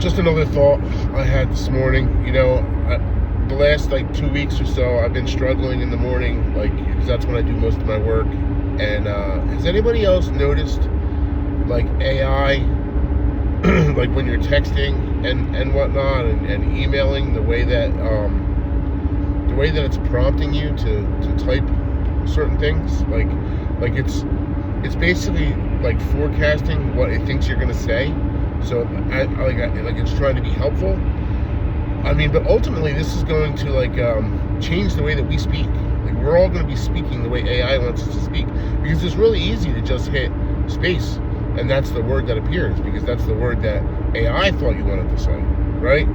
Just another thought I had this morning. The last 2 weeks or so, I've been struggling in the morning, because that's when I do most of my work. And has anybody else noticed, AI, when you're texting and whatnot, and emailing, the way that it's prompting you to type certain things, it's basically forecasting what it thinks you're gonna say. So it's trying to be helpful. But ultimately this is going to change the way that we speak. We're all going to be speaking the way AI wants us to speak, because it's really easy to just hit space and that's the word that appears, because that's the word that AI thought you wanted to say, right?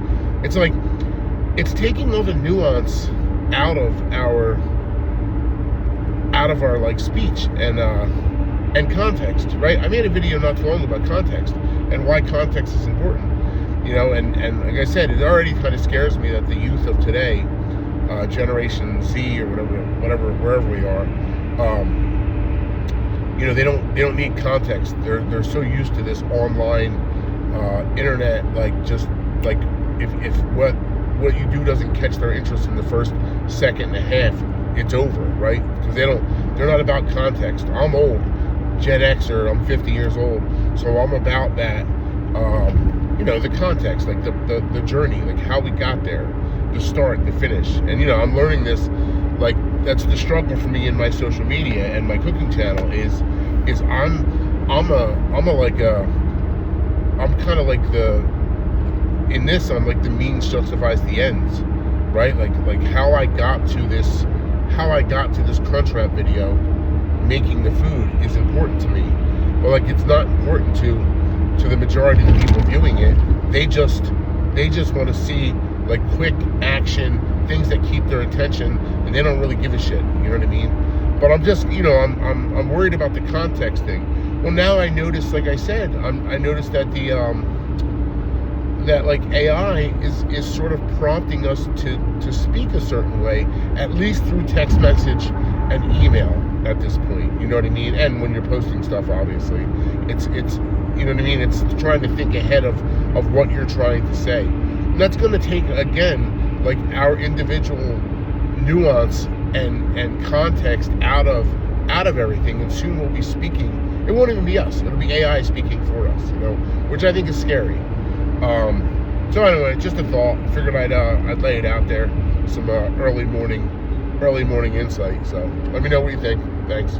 It's taking all the nuance out of our speech and context, right? I made a video not too long about context and why context is important, and like I said, it already kind of scares me that the youth of today, Generation Z or whatever, wherever we are, they don't need context. They're so used to this online, internet, if what you do doesn't catch their interest in the first second and a half, it's over, right? Because they're not about context. I'm old, Gen Xer, I'm 50 years old, so I'm about that, the context, the journey, how we got there, the start, the finish. And I'm learning this, that's the struggle for me in my social media and my cooking channel is I'm the means justifies the ends, right? How I got to this Crunchwrap video, making the food, is important to me. But it's not important to the majority of the people viewing it. They just want to see quick action, things that keep their attention, and they don't really give a shit. You know what I mean? But I'm just, I'm worried about the context thing. Well, now I notice, like I said, I noticed that AI is sort of prompting us to speak a certain way, at least through text message and email at this point. You know what I mean? And when you're posting stuff, obviously, it's you know what I mean? It's trying to think ahead of what you're trying to say. And that's going to take, again, our individual nuance and context out of everything, and soon we'll be speaking. It won't even be us. It'll be AI speaking for us, which I think is scary. So anyway, just a thought. I figured I'd lay it out there. Some early morning insight. So let me know what you think. Thanks.